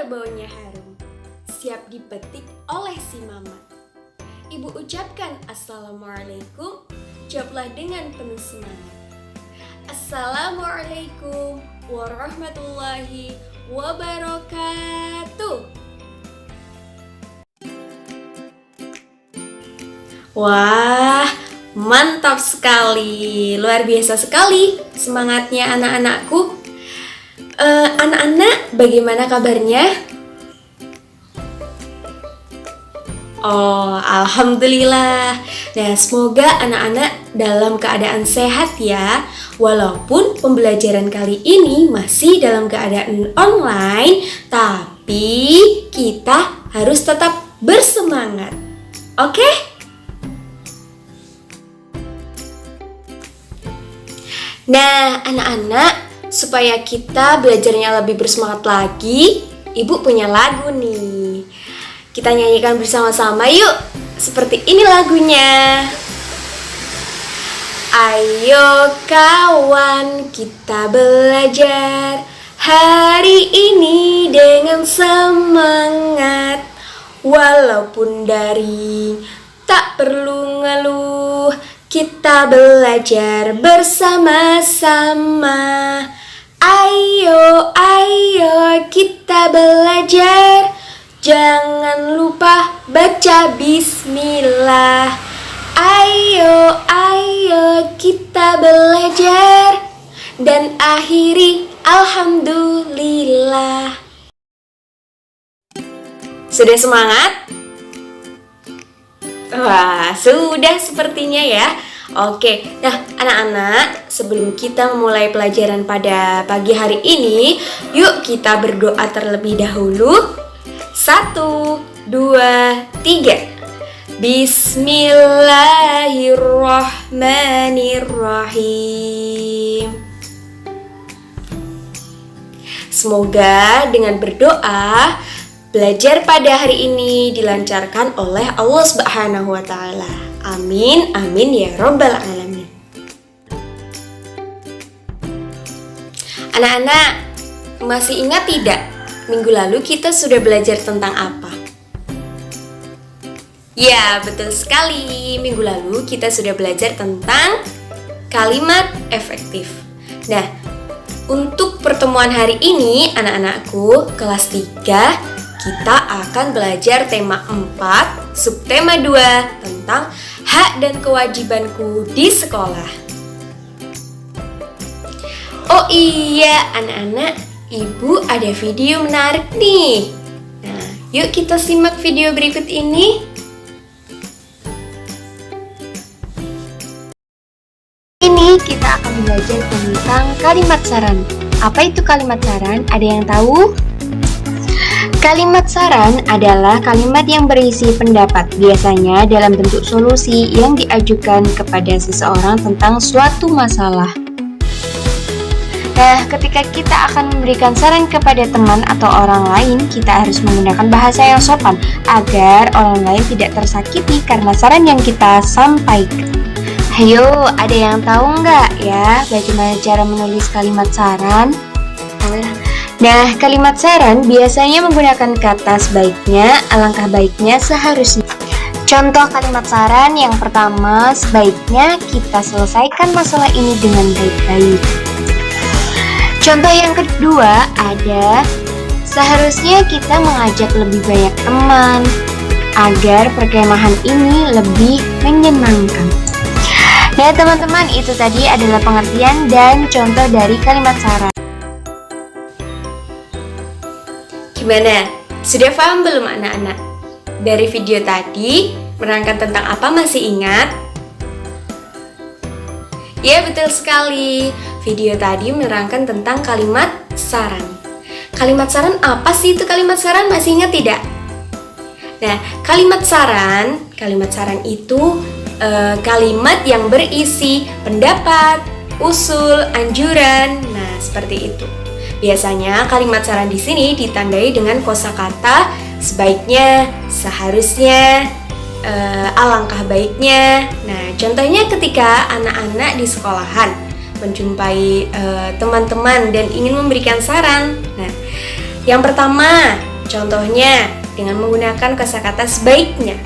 berbaunya harum, siap dipetik oleh si mama. Ibu ucapkan Assalamualaikum, jawablah dengan penuh semangat. Assalamualaikum warahmatullahi wabarakatuh. Wah, mantap sekali, luar biasa sekali semangatnya anak-anakku. Anak-anak, bagaimana kabarnya? Oh, alhamdulillah. Nah, semoga anak-anak dalam keadaan sehat ya. Walaupun pembelajaran kali ini masih dalam keadaan online, tapi kita harus tetap bersemangat. Oke? Nah, anak-anak, supaya kita belajarnya lebih bersemangat lagi, Ibu punya lagu nih. Kita nyanyikan bersama-sama yuk. Seperti ini lagunya. Ayo kawan, kita belajar hari ini dengan semangat. Walaupun daring, tak perlu ngeluh, kita belajar bersama-sama. Ayo, ayo kita belajar. Jangan lupa baca bismillah. Ayo, ayo kita belajar dan akhiri alhamdulillah. Sudah semangat? Wah, sudah sepertinya ya. Oke, nah anak-anak, sebelum kita memulai pelajaran pada pagi hari ini, yuk kita berdoa terlebih dahulu. 1, 2, 3. Bismillahirrahmanirrahim. Semoga dengan berdoa, belajar pada hari ini dilancarkan oleh Allah Subhanahu wa Ta'ala. Amin, amin ya Rabbal Alamin. Anak-anak, masih ingat tidak? Minggu lalu kita sudah belajar tentang apa? Ya, betul sekali. Minggu lalu kita sudah belajar tentang kalimat efektif. Nah, untuk pertemuan hari ini, anak-anakku, kelas 3, kita akan belajar tema 4, subtema 2, tentang hak dan kewajibanku di sekolah. Oh iya, anak-anak, Ibu ada video menarik nih. Nah, yuk kita simak video berikut ini. Ini kita akan belajar tentang kalimat saran. Apa itu kalimat saran? Ada yang tahu? Kalimat saran adalah kalimat yang berisi pendapat, biasanya dalam bentuk solusi yang diajukan kepada seseorang tentang suatu masalah. Nah, ketika kita akan memberikan saran kepada teman atau orang lain, kita harus menggunakan bahasa yang sopan agar orang lain tidak tersakiti karena saran yang kita sampaikan. Ayo, ada yang tahu nggak ya bagaimana cara menulis kalimat saran? Nah, kalimat saran biasanya menggunakan kata sebaiknya, alangkah baiknya, seharusnya. Contoh kalimat saran yang pertama, sebaiknya kita selesaikan masalah ini dengan baik-baik. Contoh yang kedua ada, seharusnya kita mengajak lebih banyak teman agar perkemahan ini lebih menyenangkan. Nah teman-teman, itu tadi adalah pengertian dan contoh dari kalimat saran. Gimana? Sudah paham belum anak-anak? Dari video tadi menerangkan tentang apa, masih ingat? Ya, betul sekali. Video tadi menerangkan tentang kalimat saran. Kalimat saran apa sih itu kalimat saran? Masih ingat tidak? Nah, kalimat saran itu kalimat yang berisi pendapat, usul, anjuran. Nah, seperti itu. Biasanya kalimat saran di sini ditandai dengan kosakata sebaiknya, seharusnya, alangkah baiknya. Nah, contohnya ketika anak-anak di sekolahan menjumpai teman-teman dan ingin memberikan saran. Nah, yang pertama Contohnya, dengan menggunakan kosakata sebaiknya.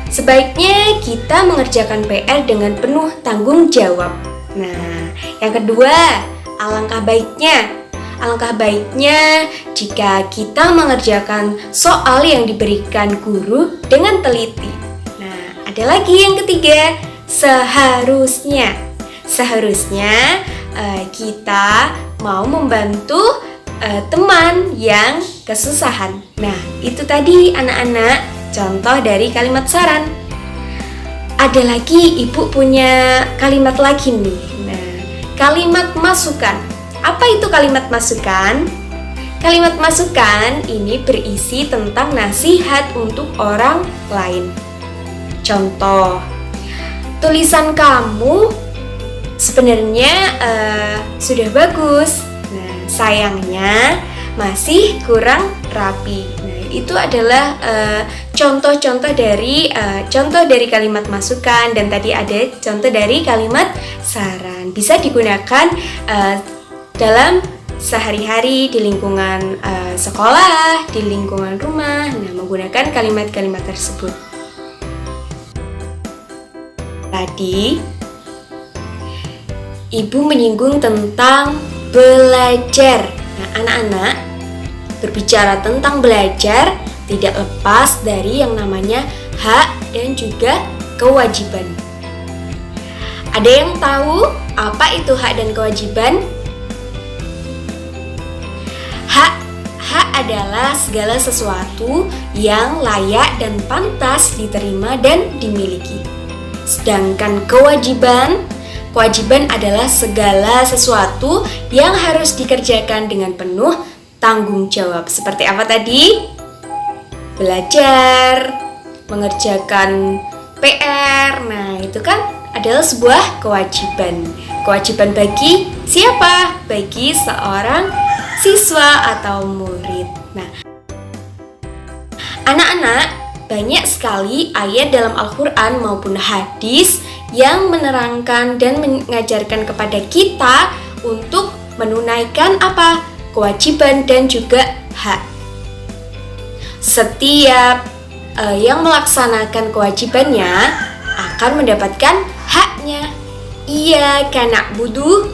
Sebaiknya kita mengerjakan PR dengan penuh tanggung jawab. Nah, yang kedua, alangkah baiknya. Alangkah baiknya jika kita mengerjakan soal yang diberikan guru dengan teliti. Nah, ada lagi yang ketiga, seharusnya. Seharusnya kita mau membantu teman yang kesusahan. Nah, itu tadi anak-anak contoh dari kalimat saran. Ada lagi, Ibu punya kalimat lagi nih. Nah, kalimat masukan. Apa itu kalimat masukan? Kalimat masukan ini berisi tentang nasihat untuk orang lain. Contoh, tulisan kamu sebenarnya sudah bagus. Nah, sayangnya masih kurang rapi. Nah, itu adalah contoh-contoh dari kalimat masukan, dan tadi ada contoh dari kalimat saran. Bisa digunakan dalam sehari-hari di lingkungan sekolah, di lingkungan rumah. Nah, menggunakan kalimat-kalimat tersebut. Tadi Ibu menyinggung tentang belajar. Nah, anak-anak, berbicara tentang belajar tidak lepas dari yang namanya hak dan juga kewajiban. Ada yang tahu apa itu hak dan kewajiban? Hak adalah segala sesuatu yang layak dan pantas diterima dan dimiliki. Sedangkan kewajiban adalah segala sesuatu yang harus dikerjakan dengan penuh tanggung jawab. Seperti apa tadi? Belajar, mengerjakan PR. Nah, itu kan adalah sebuah kewajiban. Kewajiban bagi siapa? Bagi seorang siswa atau murid. Nah, anak-anak, banyak sekali ayat dalam Al-Quran maupun hadis yang menerangkan dan mengajarkan kepada kita untuk menunaikan apa? Kewajiban dan juga hak. Setiap yang melaksanakan kewajibannya akan mendapatkan haknya. Iyyaka na'budu,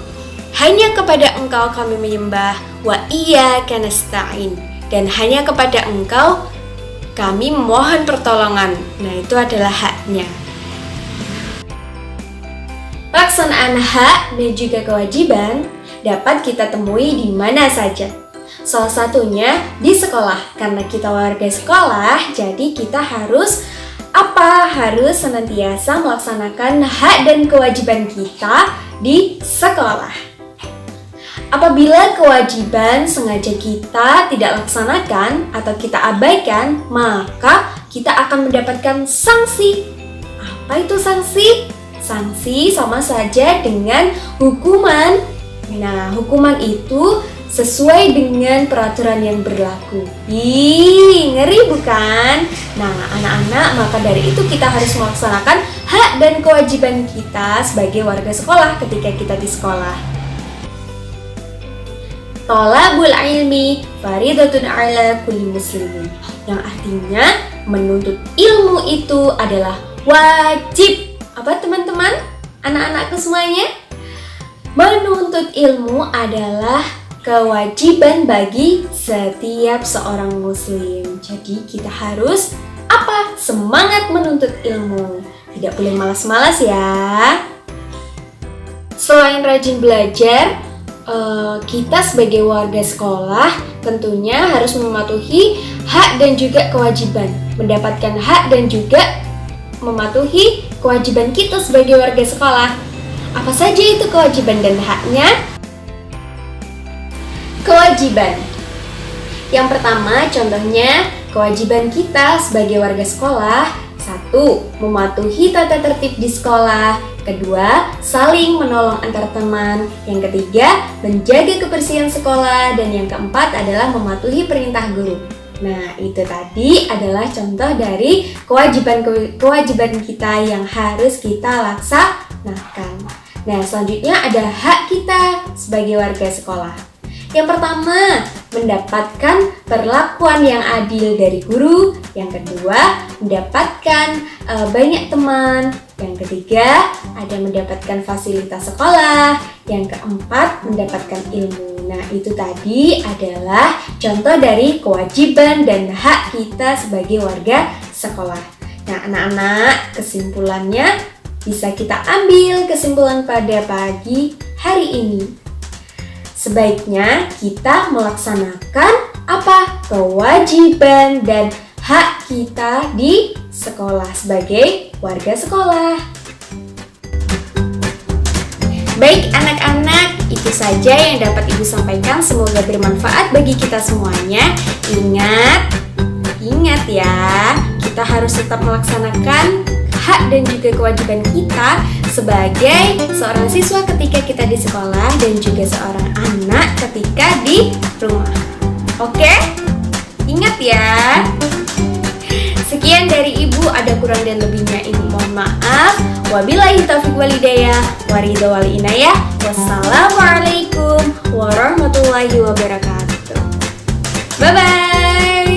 hanya kepada Engkau kami menyembah, wa iyyaka nasta'in, dan hanya kepada Engkau kami memohon pertolongan. Nah, itu adalah haknya. Pelaksanaan hak dan juga kewajiban dapat kita temui di mana saja. Salah satunya di sekolah. Karena kita warga sekolah, jadi kita harus harus senantiasa melaksanakan hak dan kewajiban kita di sekolah. Apabila kewajiban sengaja kita tidak laksanakan atau kita abaikan, maka kita akan mendapatkan sanksi. Apa itu sanksi? Sanksi sama saja dengan hukuman. Nah, hukuman itu sesuai dengan peraturan yang berlaku. Ih, ngeri bukan? Nah, anak-anak, maka dari itu kita harus melaksanakan hak dan kewajiban kita sebagai warga sekolah ketika kita di sekolah. Thalabul ilmi faridatun ala kulli muslimin, yang artinya menuntut ilmu itu adalah wajib. Apa teman-teman? Anak-anakku semuanya? Menuntut ilmu adalah kewajiban bagi setiap seorang muslim. Jadi kita harus semangat menuntut ilmu. Tidak boleh malas-malas ya. Selain rajin belajar, kita sebagai warga sekolah tentunya harus mematuhi hak dan juga kewajiban. Mendapatkan hak dan juga mematuhi kewajiban kita sebagai warga sekolah. Apa saja itu kewajiban dan haknya? Kewajiban. Yang pertama, contohnya kewajiban kita sebagai warga sekolah. 1. Mematuhi tata tertib di sekolah. 2. Saling menolong antar teman. Yang ketiga, menjaga kebersihan sekolah. Dan yang keempat adalah mematuhi perintah guru. Nah, itu tadi adalah contoh dari kewajiban kita yang harus kita laksanakan. Nah, selanjutnya ada hak kita sebagai warga sekolah. Yang pertama, mendapatkan perlakuan yang adil dari guru. Yang kedua, mendapatkan banyak teman. Yang ketiga, ada mendapatkan fasilitas sekolah. Yang keempat, mendapatkan ilmu. Nah, itu tadi adalah contoh dari kewajiban dan hak kita sebagai warga sekolah. Nah, anak-anak, kesimpulannya bisa kita ambil kesimpulan pada pagi hari ini. Sebaiknya kita melaksanakan apa? Kewajiban dan hak kita di sekolah sebagai warga sekolah. Baik anak-anak, itu saja yang dapat Ibu sampaikan. Semoga bermanfaat bagi kita semuanya. Ingat ya, kita harus tetap melaksanakan hak dan juga kewajiban kita sebagai seorang siswa ketika kita di sekolah dan juga seorang anak ketika di rumah. Oke? Ingat ya. Sekian dari Ibu, ada kurang dan lebihnya Ibu mohon maaf. Wabillahi taufiq wal hidayah, waridho wal inayah. Wassalamualaikum warahmatullahi wabarakatuh. Bye bye.